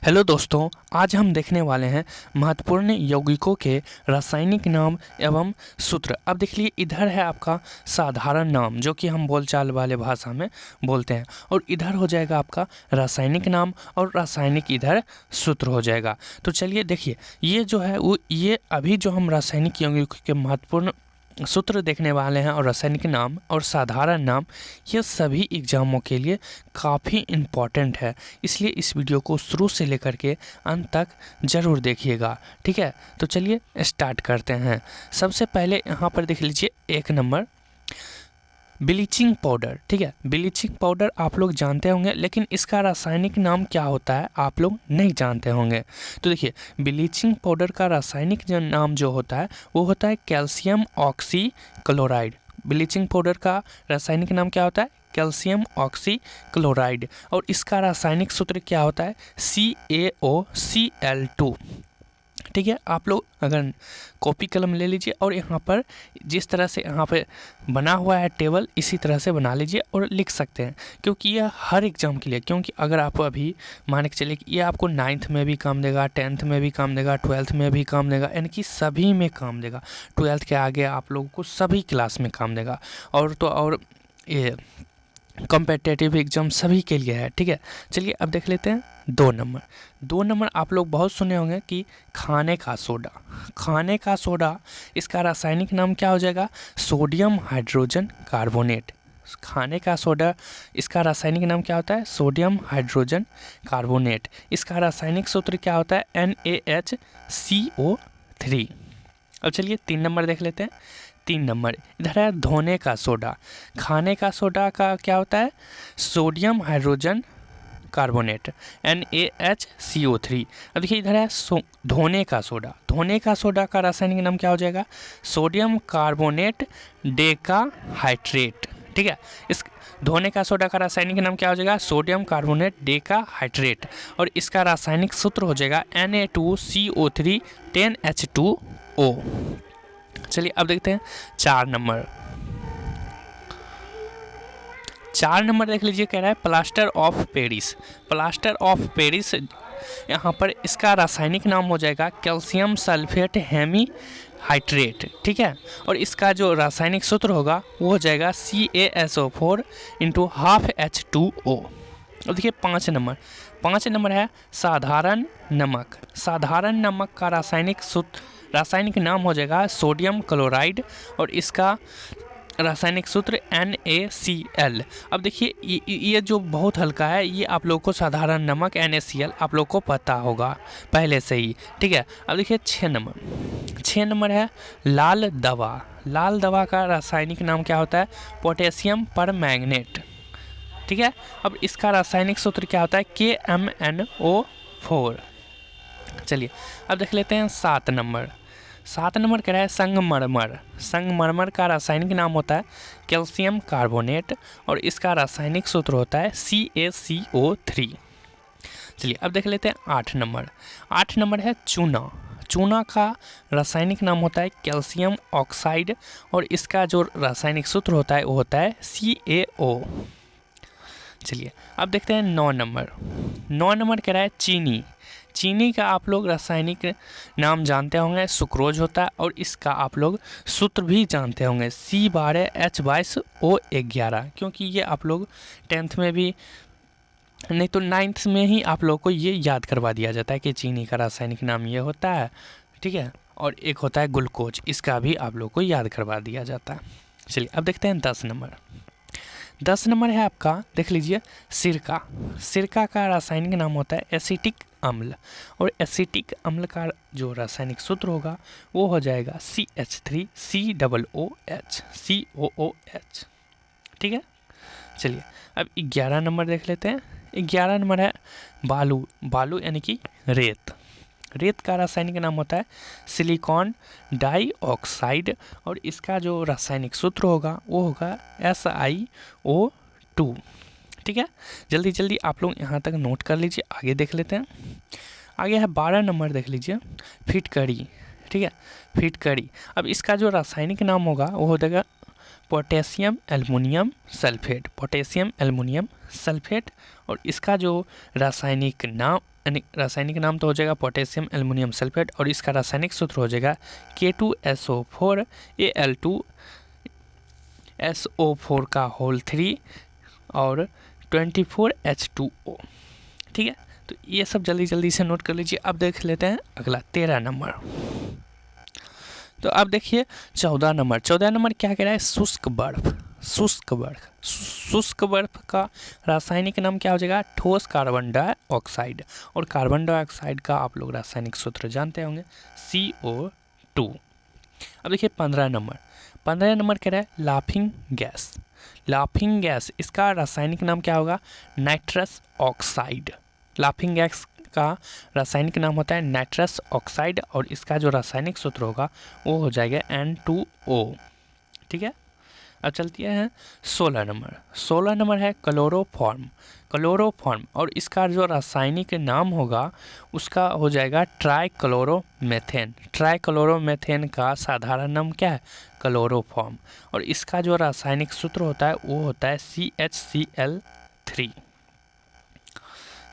Hello दोस्तों, आज हम देखने वाले हैं महत्वपूर्ण यौगिकों के रासायनिक नाम एवं सूत्र। अब देख लीजिए, इधर है आपका साधारण नाम जो कि हम बोलचाल वाले भाषा में बोलते हैं, और इधर हो जाएगा आपका रासायनिक नाम और रासायनिक इधर सूत्र हो जाएगा। तो चलिए देखिए, ये जो है वो ये अभी जो हम रासायनिक यौगिकों के महत्वपूर्ण सूत्र देखने वाले हैं और रासायनिक नाम और साधारण नाम, ये सभी एग्जामों के लिए काफ़ी इम्पॉर्टेंट है। इसलिए इस वीडियो को शुरू से लेकर के अंत तक ज़रूर देखिएगा, ठीक है। तो चलिए स्टार्ट करते हैं। सबसे पहले यहाँ पर देख लीजिए, 1 नंबर ब्लीचिंग पाउडर, ठीक है। ब्लीचिंग पाउडर आप लोग जानते होंगे, लेकिन इसका रासायनिक नाम क्या होता है आप लोग नहीं जानते होंगे। तो देखिए, ब्लीचिंग पाउडर का रासायनिक नाम जो होता है वो होता है calcium oxy chloride. Bleaching powder का रासायनिक नाम क्या होता है? Calcium oxy chloride. और इसका रासायनिक सूत्र क्या होता है? CaOCl2, ठीक है। आप लोग अगर कॉपी कलम ले लीजिए और यहाँ पर जिस तरह से यहाँ पे बना हुआ है टेबल, इसी तरह से बना लीजिए और लिख सकते हैं, क्योंकि यह हर एग्जाम के लिए, क्योंकि अगर आप अभी मान के चलिए कि ये आपको 9th में भी काम देगा, 10th में भी काम देगा, 12th में भी काम देगा, यानी कि सभी में काम देगा। 12th के आगे आप लोगों को सभी क्लास में काम देगा। और ये कॉम्पिटिटिव एग्जाम सभी के लिए है, ठीक है। चलिए अब देख लेते हैं 2 नंबर। 2 नंबर आप लोग बहुत सुने होंगे कि खाने का सोडा। खाने का सोडा, इसका रासायनिक नाम क्या हो जाएगा? Sodium hydrogen carbonate. खाने का सोडा, इसका रासायनिक नाम क्या होता है? Sodium hydrogen carbonate. इसका रासायनिक सूत्र क्या होता है? NaHCO3। अब चलिए 3 नंबर देख लेते हैं। 3 नंबर इधर है धोने का सोडा। खाने का सोडा का क्या होता है? Sodium hydrogen carbonate, NaHCO3। अब देखिए, इधर है धोने का सोडा। धोने का सोडा का रासायनिक नाम क्या हो जाएगा? सोडियम कार्बोनेट डेकाहाइड्रेट, ठीक है। इस धोने का सोडा का रासायनिक नाम क्या हो जाएगा? Sodium carbonate decahydrate. और इसका रासायनिक सूत्र हो जाएगा Na2CO3 10H2O। चलिए अब देखते हैं 4 नंबर। 4 नंबर देख लीजिए, कह रहा है plaster of Paris. Plaster of Paris, यहाँ पर इसका रासायनिक नाम हो जाएगा कैल्शियम सल्फेट हेमी हाइड्रेट, ठीक है। और इसका जो रासायनिक सूत्र होगा वो हो जाएगा CaSO4 × ½ H2O। अब देखिए 5 नंबर। 5 नंबर है साधारण नमक। साधारण नमक का रासायनिक नाम हो जाएगा सोडियम क्लोराइड, और इसका रासायनिक सूत्र NaCl। अब देखिए, ये जो बहुत हल्का है, ये आप लोग को साधारण नमक NaCl आप लोग को पता होगा पहले से ही, ठीक है। अब देखिए 6 नंबर। 6 नंबर है लाल दवा। लाल दवा का रासायनिक नाम क्या होता है? पोटेशियम परमैंगनेट, ठीक है। अब इसका रासायनिक सूत्र क्या होता है? KMnO4। चलिए अब देख लेते हैं 7 नंबर। 7 नंबर कह रहा है संगमरमर। संगमरमर का रासायनिक नाम होता है कैल्शियम कार्बोनेट, और इसका रासायनिक सूत्र होता है CaCO3। चलिए अब देख लेते हैं 8 नंबर। 8 नंबर है चूना। चूना का रासायनिक नाम होता है कैल्शियम ऑक्साइड, और इसका जो रासायनिक सूत्र होता है वो होता है CaO। चलिए अब देखते हैं 9 नंबर। 9 नंबर कह रहा है चीनी। चीनी का आप लोग रासायनिक नाम जानते होंगे, सुक्रोज होता है, और इसका आप लोग सूत्र भी जानते होंगे C12H22O11, क्योंकि ये आप लोग 10th में भी नहीं तो 9th में ही आप लोग को ये याद करवा दिया जाता है कि चीनी का रासायनिक नाम ये होता है, ठीक है। और एक होता है ग्लूकोज, इसका भी आप लोग को याद करवा दिया जाता है। चलिए अब देखते हैं 10 नंबर। 10 नंबर है आपका, देख लीजिए, सिरका। सिरका का रासायनिक नाम होता है एसिटिक अम्ल, और एसिटिक अम्ल का जो रासायनिक सूत्र होगा वो हो जाएगा CH3COOH, ठीक है। चलिए अब 11 नंबर देख लेते हैं। 11 नंबर है बालू। बालू यानी कि रेत। रेत का रासायनिक नाम होता है सिलिकॉन डाइऑक्साइड, और इसका जो रासायनिक सूत्र होगा वो होगा SiO2, ठीक है। जल्दी जल्दी आप लोग यहाँ तक नोट कर लीजिए, आगे देख लेते हैं। आगे है 12 नंबर, देख लीजिए, फिटकरी, ठीक है। फिटकरी, अब इसका जो रासायनिक नाम होगा वो हो जाएगा potassium aluminium sulphate, potassium aluminium sulphate. और इसका जो रासायनिक नाम, यानी रासायनिक नाम तो हो जाएगा पोटेशियम एल्युमिनियम सल्फेट, और इसका रासायनिक सूत्र हो जाएगा K2SO4 Al2SO4 का होल 3 और 24H2O। ठीक है, तो ये सब जल्दी जल्दी से नोट कर लीजिए। अब देख लेते हैं अगला 13 नंबर। तो अब देखिए 14 नंबर। 14 नंबर क्या कह रहा है? शुष्क बर्फ। शुष्क बर्फ, शुष्क बर्फ का रासायनिक नाम क्या हो जाएगा? ठोस कार्बन डाइऑक्साइड। और कार्बन डाइऑक्साइड का आप लोग रासायनिक सूत्र जानते होंगे, CO2। अब देखिए 15 नंबर। 15 नंबर कह रहा है लाफिंग गैस। लाफिंग गैस, इसका रासायनिक नाम क्या होगा? Nitrous oxide. लाफिंग गैस का रासायनिक नाम होता है नाइट्रस ऑक्साइड, और इसका जो रासायनिक सूत्र होगा वो हो जाएगा N2O। ठीक है, अब चलती है 16 नंबर। 16 नंबर है क्लोरोफॉर्म। क्लोरोफॉर्म, और इसका जो रासायनिक नाम होगा उसका हो जाएगा ट्राइक्लोरोमेथेन। ट्राइक्लोरोमेथेन का साधारण नाम क्या है? क्लोरोफॉर्म। और इसका जो रासायनिक सूत्र होता है वो होता है CHCl3।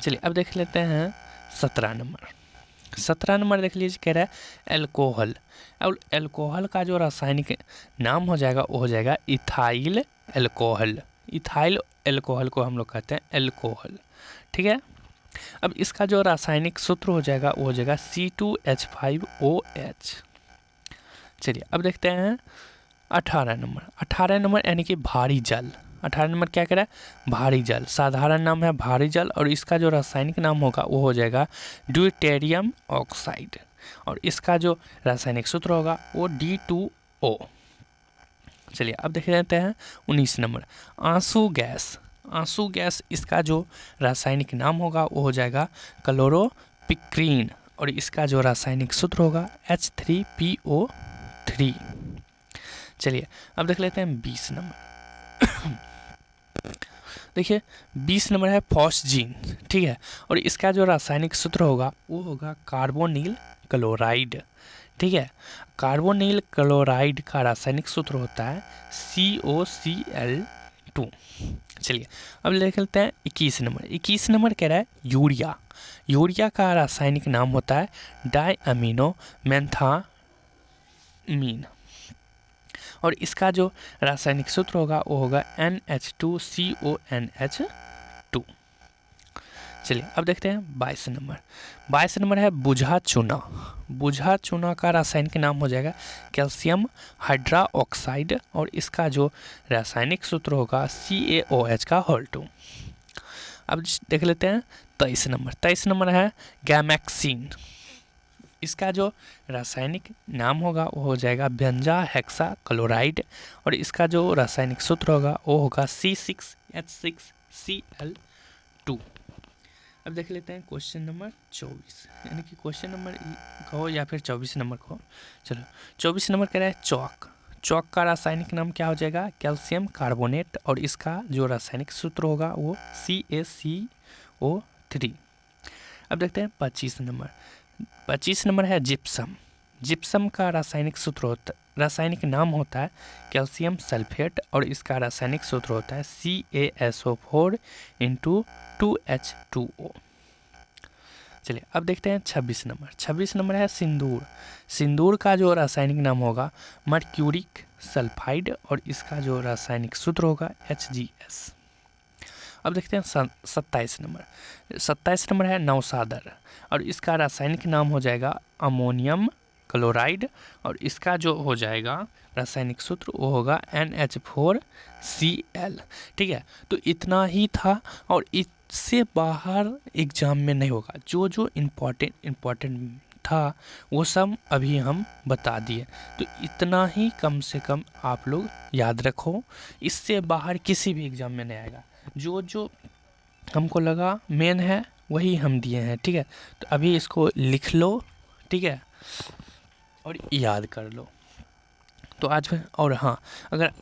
चलिए अब देख लेते हैं 17 नंबर। 17 नंबर देख लीजिए, कह रहा है एल्कोहल। और एल्कोहल का जो रासायनिक नाम हो जाएगा वो हो जाएगा इथाइल एल्कोहल। इथाइल एल्कोहल को हम लोग कहते हैं एल्कोहल। ठीक है, अब इसका जो रासायनिक सूत्र हो जाएगा वो हो जाएगा C2H5OH। चलिए अब देखते हैं 18 नंबर। 18 नंबर यानी कि भारी जल। 18 नंबर क्या कह रहा है? भारी जल। साधारण नाम है भारी जल, और इसका जो रासायनिक नाम होगा वो हो जाएगा ड्यूटेरियम ऑक्साइड, और इसका जो रासायनिक सूत्र होगा वो D2O। चलिए अब देख लेते हैं 19 नंबर। आंसू गैस। आंसू गैस, इसका जो रासायनिक नाम होगा वो हो जाएगा क्लोरोपिक्रीन, और इसका जो रासायनिक सूत्र होगा H3PO3। चलिए अब देख लेते हैं 20 नंबर। देखिए 20 नंबर है फॉस्जीन। ठीक है, और इसका जो रासायनिक सूत्र होगा वो होगा कार्बोनिल क्लोराइड। ठीक है, कार्बोनिल क्लोराइड का रासायनिक सूत्र होता है COCl2। चलिए अब देख लेते हैं 21 नंबर। 21 नंबर कह रहा है यूरिया। यूरिया का रासायनिक नाम होता है डायअमीनो मेन्थामीन, और इसका जो रासायनिक सूत्र होगा वो होगा NH2CONH2। चलिए अब देखते हैं 22 नंबर। 22 नंबर है बुझा चूना। बुझा चूना का रासायनिक नाम हो जाएगा कैल्शियम हाइड्रोक्साइड, और इसका जो रासायनिक सूत्र होगा CaOH का होल 2। अब देख लेते हैं 23 नंबर। 23 नंबर है गैमेक्सिन। इसका जो रासायनिक नाम होगा वो हो जाएगा बेंजा हेक्सा क्लोराइड, और इसका जो रासायनिक सूत्र होगा वो होगा C6H6Cl2। अब देख लेते हैं क्वेश्चन नंबर 24, यानी कि क्वेश्चन नंबर कहो या फिर 24 नंबर कहो। चलो 24 नंबर कह रहा है चौक। चौक का रासायनिक नाम क्या हो जाएगा? कैल्शियम कार्बोनेट, और इसका जो रासायनिक सूत्र होगा वो CaCO3। अब देखते हैं 25 नंबर। 25 नंबर है जिप्सम। जिप्सम का रासायनिक नाम होता है कैल्शियम सल्फेट, और इसका रासायनिक सूत्र होता है CaSO4 × 2H2O। चलिए अब देखते हैं 26 नंबर। 26 नंबर है सिंदूर। सिंदूर का जो रासायनिक नाम होगा मर्क्यूरिक सल्फाइड, और इसका जो रासायनिक सूत्र होगा HGS। अब देखते हैं 27 नंबर। 27 नंबर है नौसादर, और इसका रासायनिक नाम हो जाएगा अमोनियम क्लोराइड, और इसका जो हो जाएगा रासायनिक सूत्र वो होगा NH4Cl। ठीक है, तो इतना ही था, और इससे बाहर एग्जाम में नहीं होगा। जो जो इम्पोर्टेंट था वो सब अभी हम बता दिए, तो इतना ही कम से कम आप लोग याद रखो। इससे बाहर किसी भी एग्जाम में नहीं आएगा। जो जो हमको लगा मेन है वही हम दिए हैं। ठीक है, तो अभी इसको लिख लो, ठीक है, और याद कर लो। तो आज और हाँ, अगर